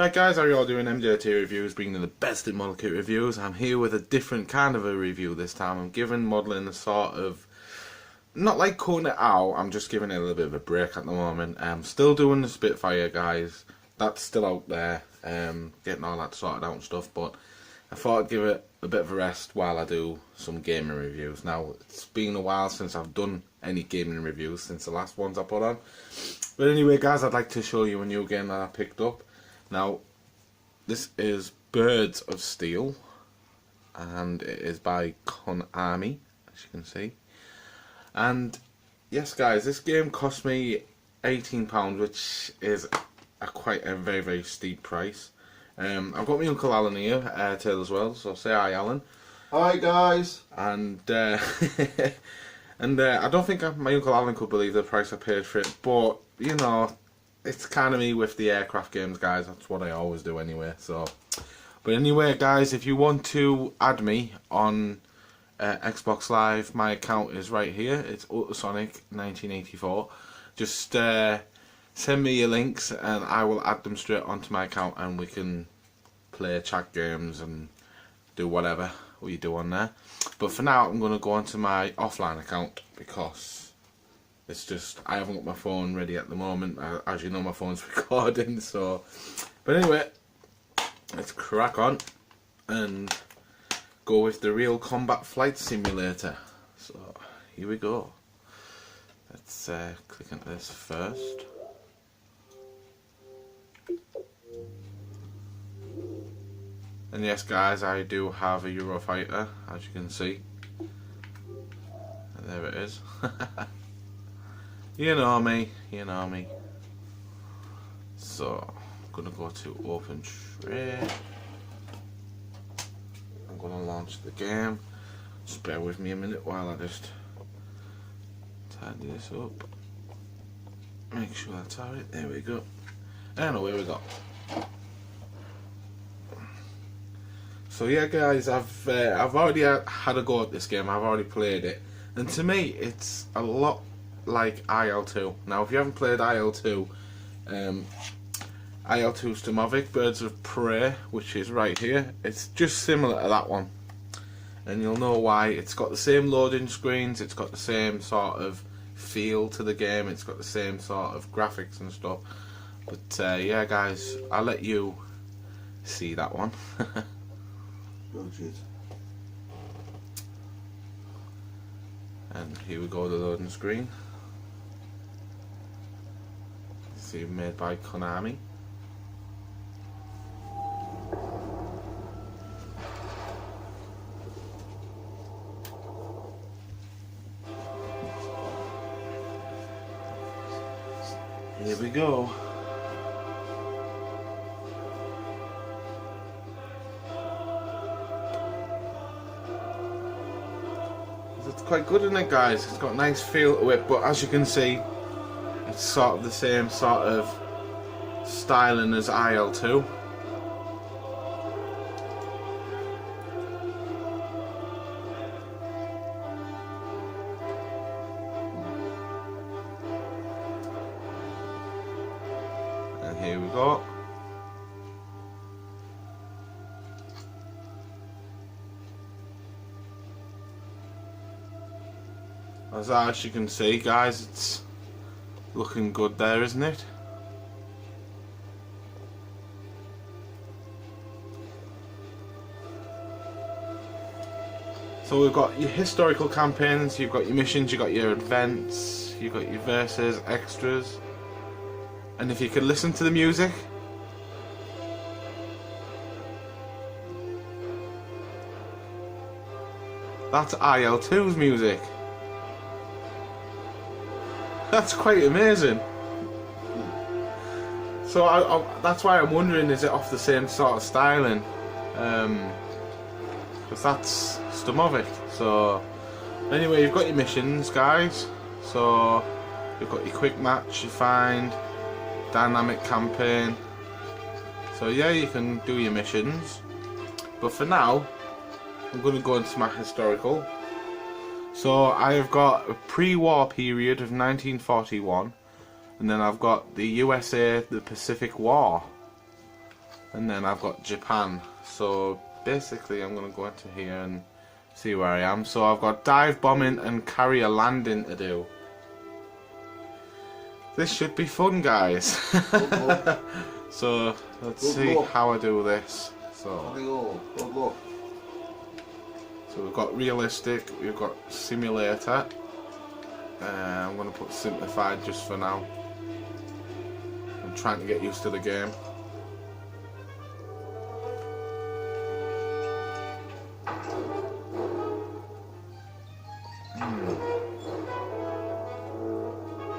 Right guys, how are you all doing? MJT Reviews, bringing you the best in model kit reviews. I'm here with a different kind of a review this time. I'm giving modelling a sort of, not like cutting it out, I'm just giving it a little bit of a break at the moment. I'm still doing the Spitfire guys, that's still out there, getting all that sorted out and stuff, but I thought I'd give it a bit of a rest while I do some gaming reviews. Now, it's been a while since I've done any gaming reviews, since the last ones I put on. But anyway guys, I'd like to show you a new game that I picked up. Now, this is Birds of Steel, and it is by Konami, as you can see. And yes guys, this game cost me £18, which is quite a very steep price. I've got my Uncle Alan here, Tail as well, so say hi Alan. Hi guys. And I don't think my Uncle Alan could believe the price I paid for it, but you know, it's kind of me with the aircraft games guys, that's what I always do anyway. So, but anyway guys, if you want to add me on Xbox Live, my account is right here, it's Ultrasonic1984. Just send me your links and I will add them straight onto my account and we can play chat games and do whatever we do on there. But for now I'm going to go onto my offline account because it's just, I haven't got my phone ready at the moment. As you know, my phone's recording, so. But anyway, let's crack on and go with the Real Combat Flight Simulator. So, here we go. Let's click into this first. And yes guys, I do have a Eurofighter, as you can see. And there it is. You know me, you know me. So, I'm going to go to Open Trade. I'm going to launch the game. Just bear with me a minute while I just tidy this up. Make sure that's alright, there we go. And away we go. So yeah guys, I've already had a go at this game, I've already played it. And to me, it's a lot like IL-2. Now if you haven't played IL-2, IL-2 Sturmovik, Birds of Prey, which is right here, it's just similar to that one. And you'll know why. It's got the same loading screens, it's got the same sort of feel to the game, it's got the same sort of graphics and stuff. But yeah guys, I'll let you see that one. Oh shit. And here we go, the loading screen. See, made by Konami. Here we go. It's quite good, isn't it guys? It's got a nice feel to it, but as you can see, it's sort of the same sort of styling as IL-2. And here we go. As you can see guys, it's looking good there, isn't it? So we've got your historical campaigns, you've got your missions, you've got your events, you've got your verses, extras. And if you could listen to the music, that's IL-2's music. That's quite amazing. So that's why I'm wondering, is it off the same sort of styling? Because that's Sturmovik. So anyway, you've got your missions guys. So you've got your quick match, you find, dynamic campaign. So yeah, you can do your missions. But for now, I'm going to go into my historical. So I've got a pre-war period of 1941, and then I've got the USA, the Pacific War. and then I've got Japan. So basically I'm going to go into here and see where I am. So I've got dive bombing and carrier landing to do. This should be fun, guys. So let's see how I do this. So we've got realistic, we've got simulator. I'm going to put simplified just for now. I'm trying to get used to the game.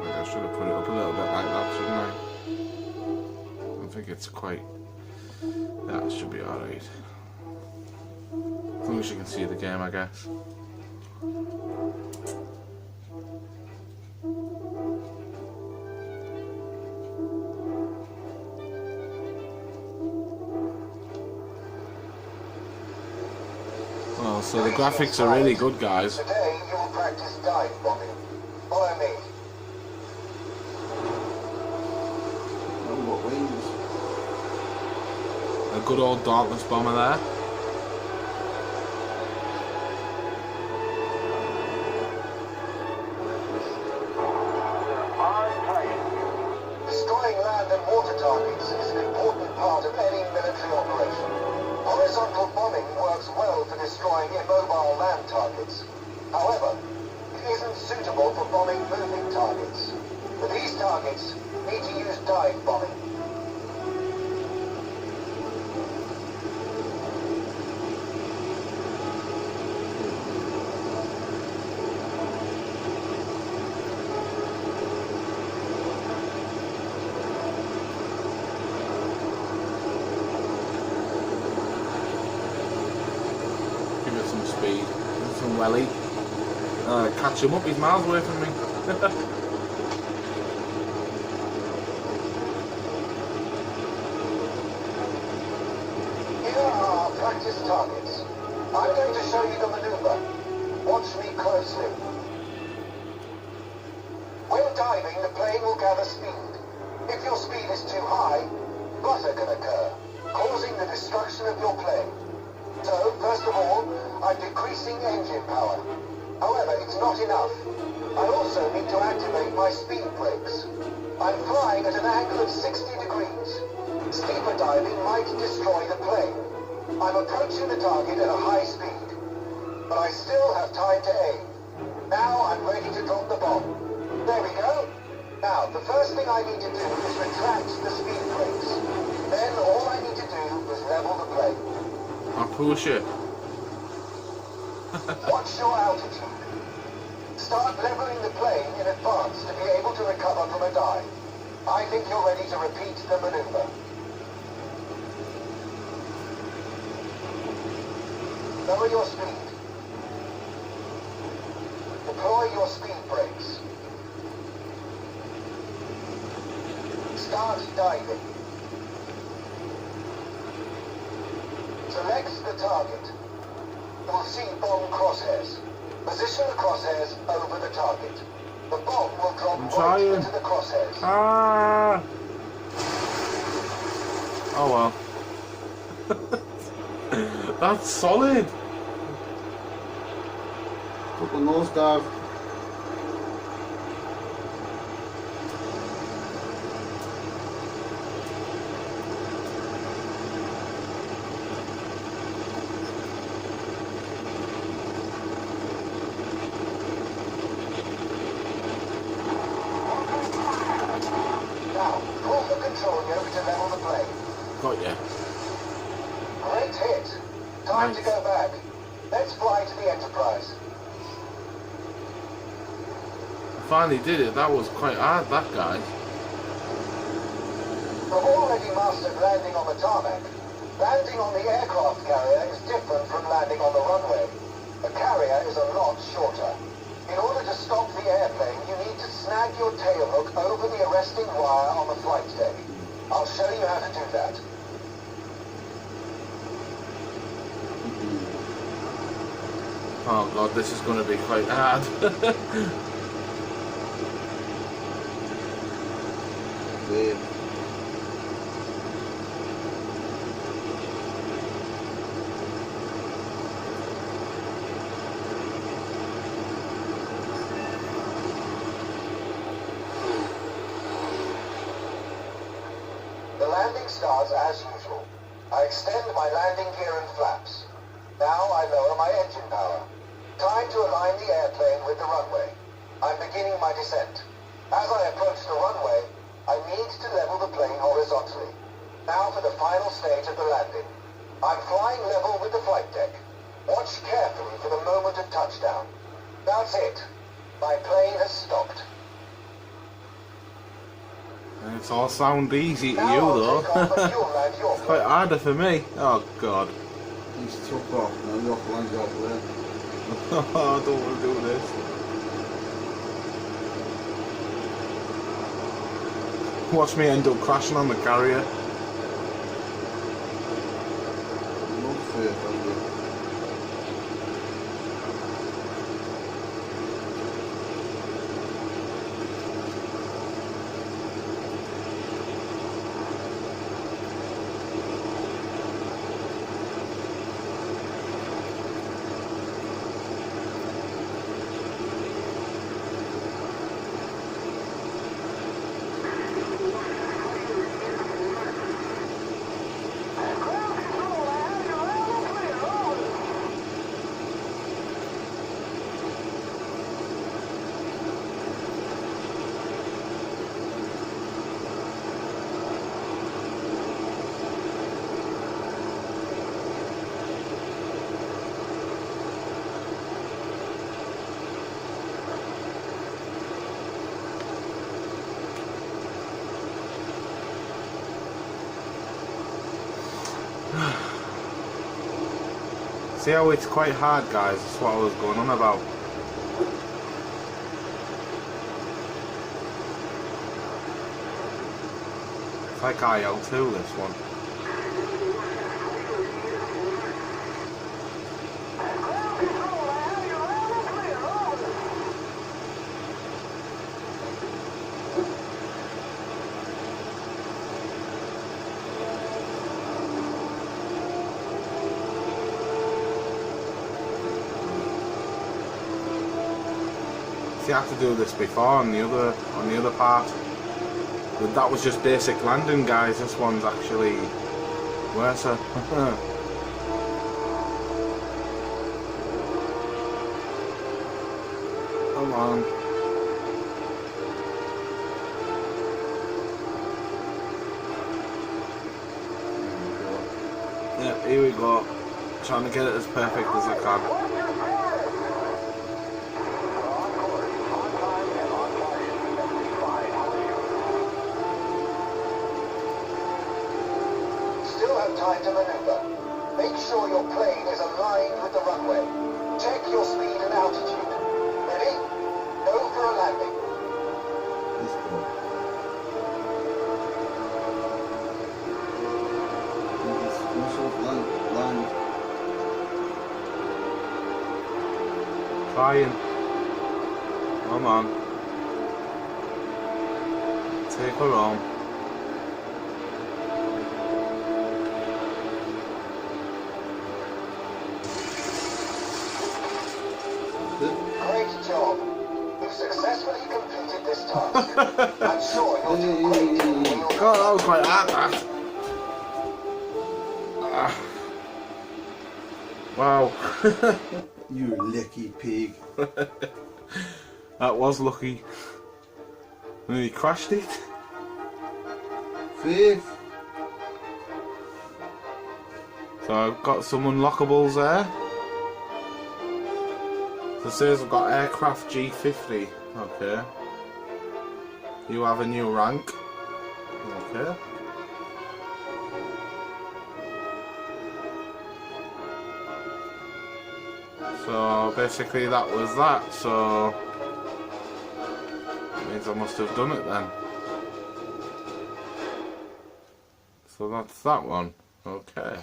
I should have put it up a little bit like that, shouldn't I? I don't think it's quite... That should be alright. As long as you can see the game, I guess. Well, so the graphics are really good, guys. Today you will practice dive bombing. Follow me. A good old Dauntless bomber there. Destroying land and water targets is an important part of any military operation. Horizontal bombing works well for destroying immobile land targets. However, it isn't suitable for bombing moving targets. For these targets, need to use dive bombing. Give it some speed, some welly. Catch him up, he's miles away from me. Here are our practice targets. I'm going to show you the maneuver. Watch me closely. When diving, the plane will gather speed. If your speed is too high, flutter can occur, causing the destruction of your plane. So, first of all, I'm decreasing engine power. However, it's not enough. I also need to activate my speed brakes. I'm flying at an angle of 60 degrees. Steeper diving might destroy the plane. I'm approaching the target at a high speed, but I still have time to aim. Now I'm ready to drop the bomb. There we go. Now, the first thing I need to do is retract the speed brakes. Then all I need to do is level the plane. I'll push it. Watch your altitude. Start leveling the plane in advance to be able to recover from a dive. I think you're ready to repeat the maneuver. Lower your speed. Deploy your speed brakes. Start diving. Select the target. You'll see bomb crosshairs. Position the crosshairs over the target. The bomb will drop right into the crosshairs. Ah! Oh well. That's solid. Couple nose dive. Now, pull the control yoke to level the plane. Got ya. Great hit. Time to go back. Let's fly to the Enterprise. Finally did it. That was quite hard, that guy. You've already mastered landing on the tarmac. Landing on the aircraft carrier is different from landing on the runway. The carrier is a lot shorter. In order to stop the airplane, you need to snag your tailhook over the arresting wire on the flight deck. I'll show you how to do that. Oh god, this is going to be quite hard. Wave. landing starts as usual. I extend my landing gear and flaps. Now I lower my engine power. Time to align the airplane with the runway. I'm beginning my descent. As I approach the runway, I need to level the plane horizontally. Now for the final stage of the landing. I'm flying level with the flight deck. Watch carefully for the moment of touchdown. That's it. My plane has stopped. It's all sound easy to Now you I'll though. take off and you'll land your It's quite harder for me. Oh god. He's took off now, you have to land your plane. I don't want to do this. Watch me end up crashing on the carrier. No faith, have you? See how it's quite hard, guys? That's what I was going on about. It's like IL-2, this one. See, I had to do this before on the other part. But that was just basic landing, guys. This one's actually worse. Come on. Yeah, here we go. Trying to get it as perfect as I can. Time to maneuver. Make sure your plane is aligned with the runway. Check your speed and altitude. Ready? Go for a landing. Let's go. Land. Trying. Come on. Take her home. Great job. You've successfully completed this task. I'm sure you'll do great when you're... God, that was quite hard, that. Wow. You lucky pig. That was lucky. Nearly crashed it. Faith. So I've got some unlockables there. So it says I've got aircraft G50. Okay. You have a new rank. Okay. So basically that was that. So it means I must have done it then. So that's that one. Okay.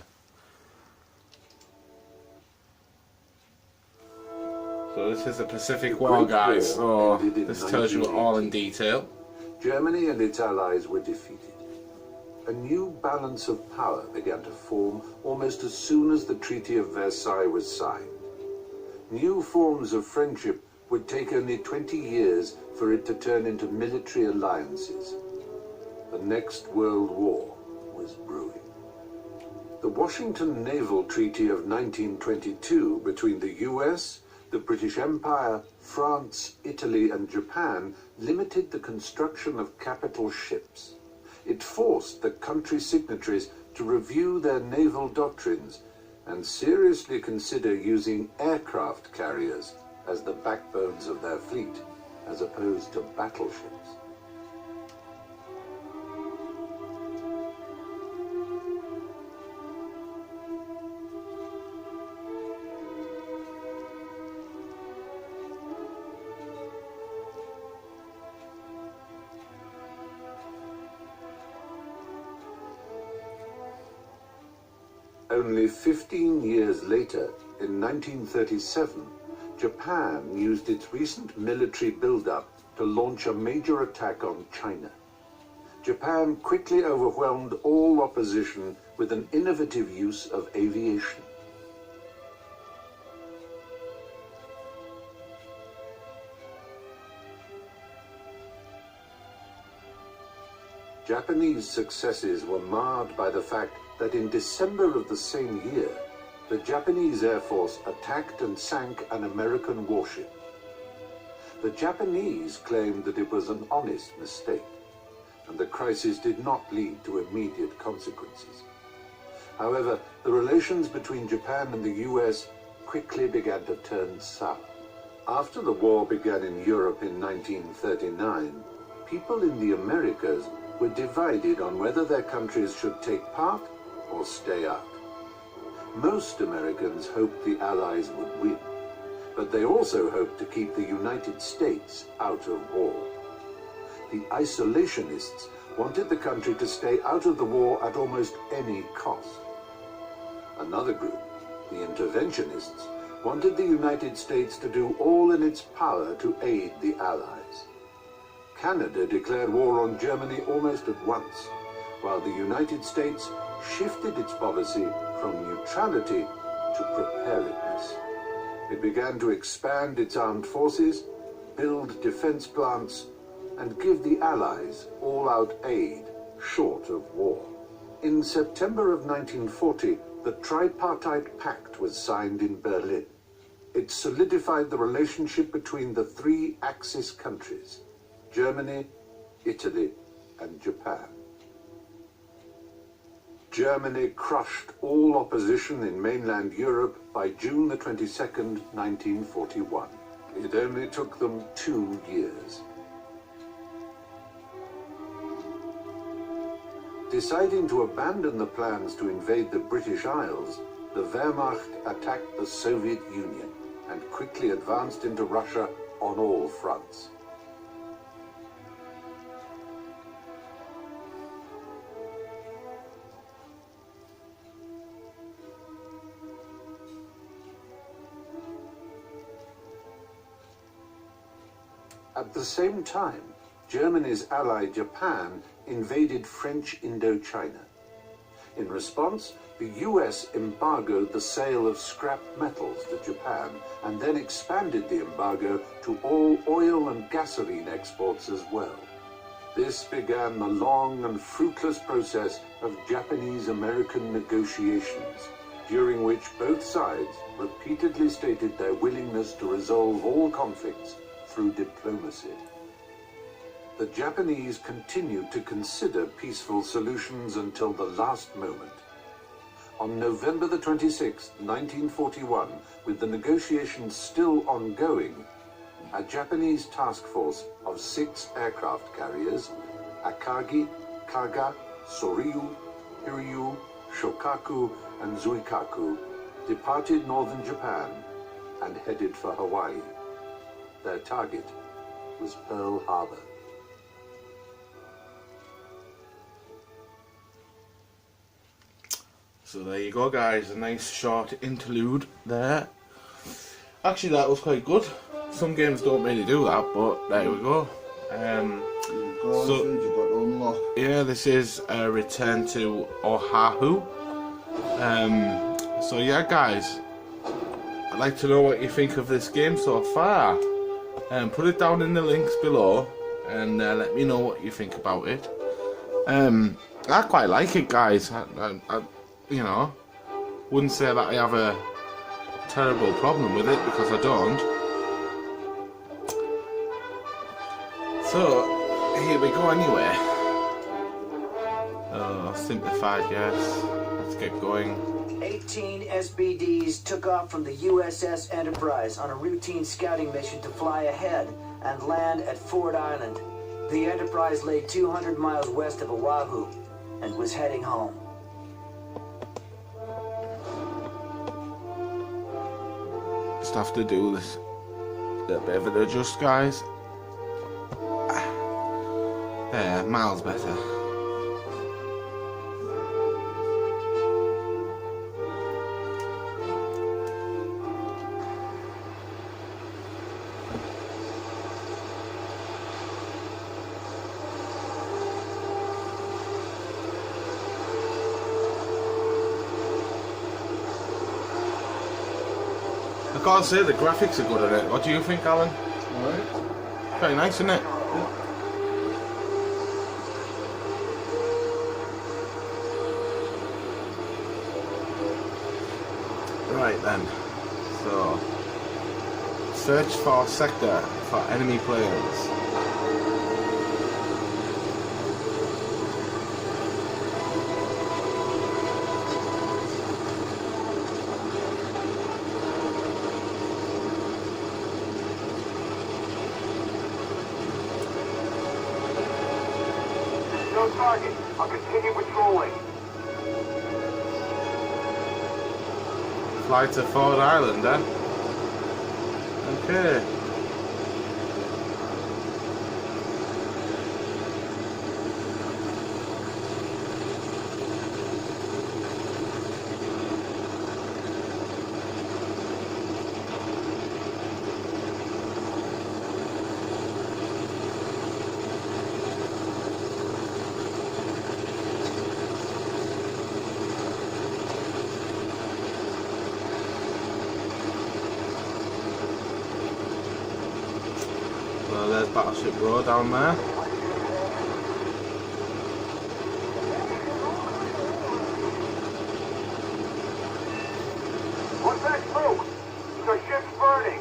So this is the Pacific War, guys. So this tells you it all in detail. Germany and its allies were defeated. A new balance of power began to form almost as soon as the Treaty of Versailles was signed. New forms of friendship would take only 20 years for it to turn into military alliances. The next World War was brewing. The Washington Naval Treaty of 1922 between the US, the British Empire, France, Italy and Japan limited the construction of capital ships. It forced the country signatories to review their naval doctrines and seriously consider using aircraft carriers as the backbones of their fleet, as opposed to battleships. Only 15 years later, in 1937, Japan used its recent military build-up to launch a major attack on China. Japan quickly overwhelmed all opposition with an innovative use of aviation. Japanese successes were marred by the fact that in December of the same year, the Japanese Air Force attacked and sank an American warship. The Japanese claimed that it was an honest mistake, and the crisis did not lead to immediate consequences. However, the relations between Japan and the US quickly began to turn sour. After the war began in Europe in 1939, people in the Americas were divided on whether their countries should take part or stay out. Most Americans hoped the Allies would win, but they also hoped to keep the United States out of war. The isolationists wanted the country to stay out of the war at almost any cost. Another group, the interventionists, wanted the United States to do all in its power to aid the Allies. Canada declared war on Germany almost at once, while the United States shifted its policy from neutrality to preparedness. It began to expand its armed forces, build defense plants, and give the Allies all-out aid short of war. In September of 1940, the Tripartite Pact was signed in Berlin. It solidified the relationship between the three Axis countries, Germany, Italy, and Japan. Germany crushed all opposition in mainland Europe by June the 22nd, 1941. It only took them 2 years. Deciding to abandon the plans to invade the British Isles, the Wehrmacht attacked the Soviet Union and quickly advanced into Russia on all fronts. At the same time, Germany's ally Japan invaded French Indochina. In response, the US embargoed the sale of scrap metals to Japan and then expanded the embargo to all oil and gasoline exports as well. This began the long and fruitless process of Japanese-American negotiations, during which both sides repeatedly stated their willingness to resolve all conflicts through diplomacy. The Japanese continued to consider peaceful solutions until the last moment. On November the 26th, 1941, with the negotiations still ongoing, a Japanese task force of 6 aircraft carriers, Akagi, Kaga, Soryu, Hiryu, Shokaku, and Zuikaku, departed northern Japan and headed for Hawaii. Their target was Pearl Harbor. So there you go, guys, a nice short interlude there. Actually, that was quite good. Some games don't really do that, but there we go. Yeah, this is a Return to Oahu. So yeah, guys, I'd like to know what you think of this game so far. Put it down in the links below and let me know what you think about it. I quite like it, guys. I you know, wouldn't say that I have a terrible problem with it because I don't. So here we go anyway. Oh, simplified, yes. Let's get going. 18 SBDs took off from the USS Enterprise on a routine scouting mission to fly ahead and land at Ford Island. The Enterprise lay 200 miles west of Oahu and was heading home. Just have to do this little bit of an adjust, guys. There, miles better. I can't say the graphics are good on it. What do you think, Alan? Alright. Very nice, isn't it? Right then. So, search for sector for enemy players. No target. I'll continue patrolling. Fly to Ford Island, eh? Okay. Well, there's Battleship Row down there. What's that smoke? The ship's burning.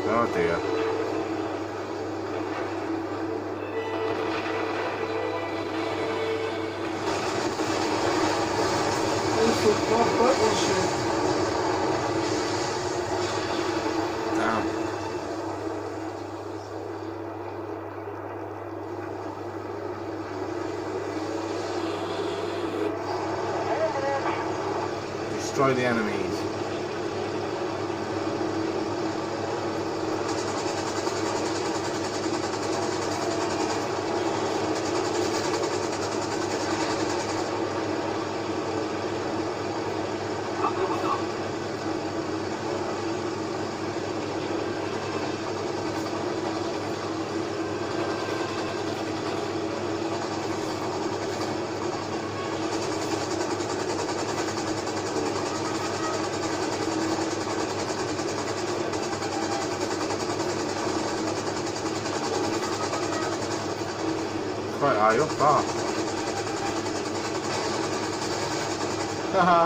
Oh dear. Damn. Destroy the enemies. Quite high up, ah. Haha.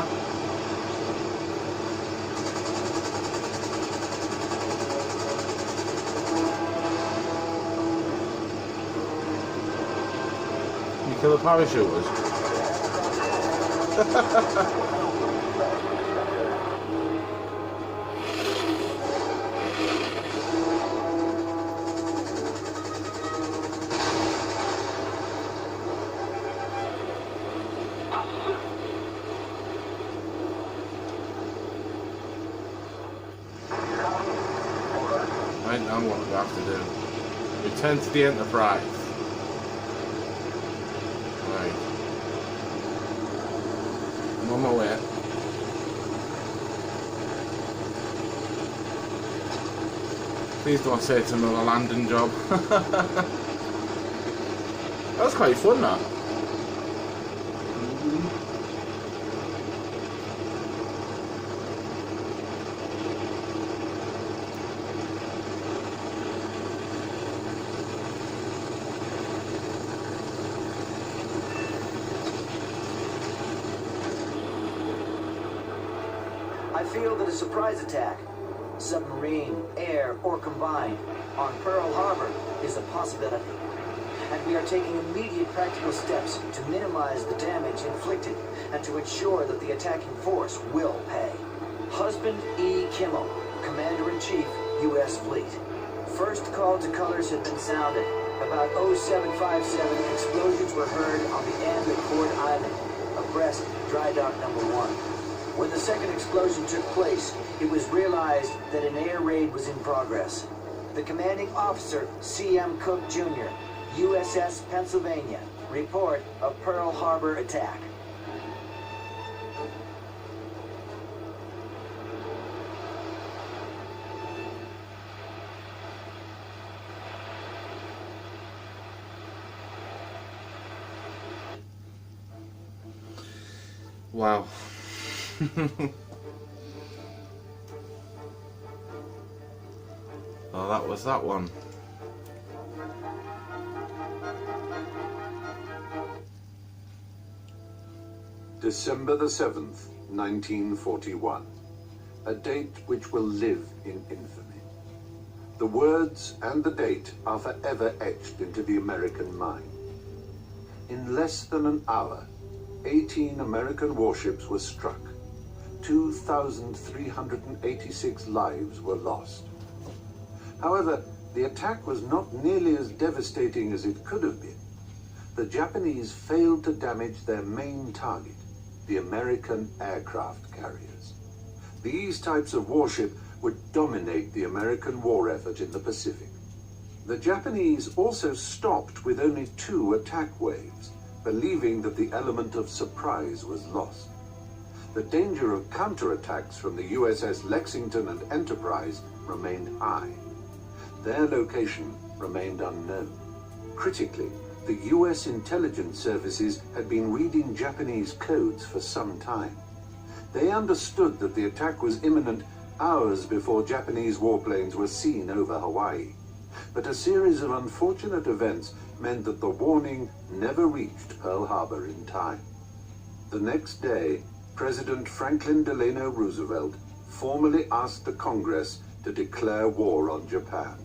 You kill the parachuters. Right now what we have to do. Return to the Enterprise. Right. I'm on my way. Please don't say it's another landing job. That was quite fun, that. I feel that a surprise attack, submarine, air, or combined, on Pearl Harbor is a possibility. And we are taking immediate practical steps to minimize the damage inflicted and to ensure that the attacking force will pay. Husband E. Kimmel, Commander-in-Chief, U.S. Fleet. First call to colors had been sounded. About 0757, explosions were heard on the end of Ford Island, abreast dry dock number 1. When the second explosion took place, it was realized that an air raid was in progress. The commanding officer, C.M. Cook, Jr., USS Pennsylvania, report of Pearl Harbor attack. Wow. Oh, that was that one. December the 7th, 1941. A date which will live in infamy. The words and the date are forever etched into the American mind. In less than an hour, 18 American warships were struck. 2,386 lives were lost. However, the attack was not nearly as devastating as it could have been. The Japanese failed to damage their main target, the American aircraft carriers. These types of warship would dominate the American war effort in the Pacific. The Japanese also stopped with only 2 attack waves, believing that the element of surprise was lost. The danger of counterattacks from the USS Lexington and Enterprise remained high. Their location remained unknown. Critically, the US intelligence services had been reading Japanese codes for some time. They understood that the attack was imminent hours before Japanese warplanes were seen over Hawaii. But a series of unfortunate events meant that the warning never reached Pearl Harbor in time. The next day, President Franklin Delano Roosevelt formally asked the Congress to declare war on Japan.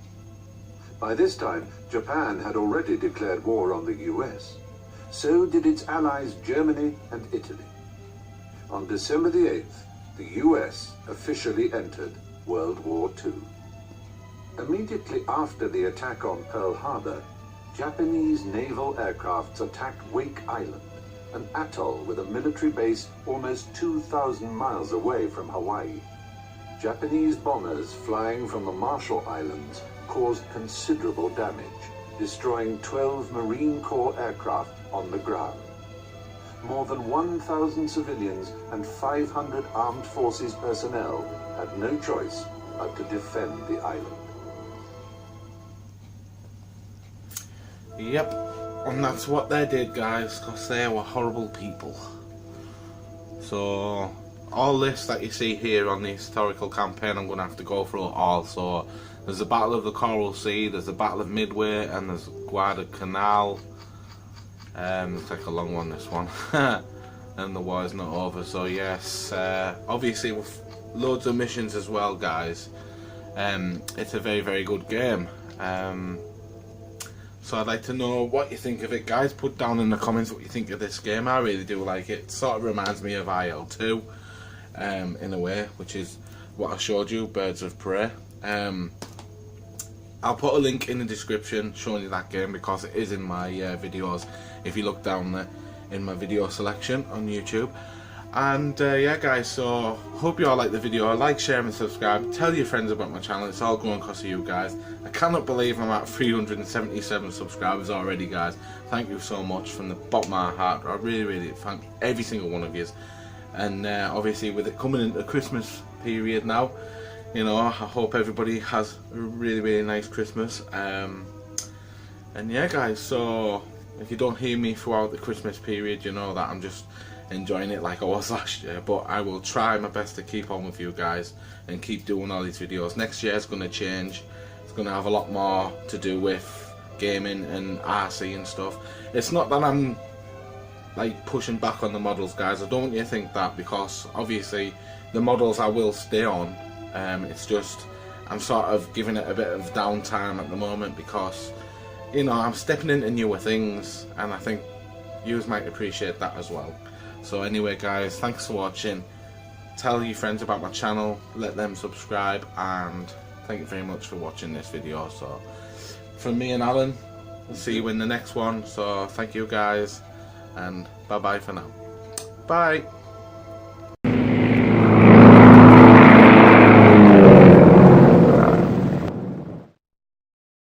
By this time, Japan had already declared war on the US. So did its allies Germany and Italy. On December the 8th, the US officially entered World War II. Immediately after the attack on Pearl Harbor, Japanese naval aircrafts attacked Wake Island, an atoll with a military base almost 2,000 miles away from Hawaii. Japanese bombers flying from the Marshall Islands caused considerable damage, destroying 12 Marine Corps aircraft on the ground. More than 1,000 civilians and 500 armed forces personnel had no choice but to defend the island. Yep, and that's what they did, guys, because they were horrible people. So, all this that you see here on the historical campaign, I'm going to have to go through it all. So, there's the Battle of the Coral Sea, there's the Battle of Midway, and there's Guadalcanal. Looks like a long one, this one. And the war is not over, so yes, obviously with loads of missions as well, guys. It's a very, very good game. So I'd like to know what you think of it, guys. Put down in the comments what you think of this game. I really do like it. It sort of reminds me of IL-2 in a way, which is what I showed you, Birds of Prey. I'll put a link in the description showing you that game because it is in my videos if you look down there in my video selection on YouTube. And yeah, guys, so hope you all like the video. Like, share and subscribe. Tell your friends about my channel. It's all going because of you guys. I cannot believe I'm at 377 subscribers already, guys. Thank you so much from the bottom of my heart. I really, really thank every single one of you. And obviously with it coming into the Christmas period now, you know, I hope everybody has a really nice Christmas. And yeah, guys, so if you don't hear me throughout the Christmas period, you know that I'm just enjoying it like I was last year. But I will try my best to keep on with you guys and keep doing all these videos. Next year is going to change. It's going to have a lot more to do with gaming and RC and stuff. It's not that I'm like pushing back on the models, guys. I don't want you to think that, because obviously the models I will stay on. It's just I'm sort of giving it a bit of downtime at the moment because, you know, I'm stepping into newer things, and I think you might appreciate that as well. So anyway, guys, thanks for watching. Tell your friends about my channel, let them subscribe, and thank you very much for watching this video. So from me and Alan, we'll see you in the next one. So thank you, guys, and bye bye for now. Bye.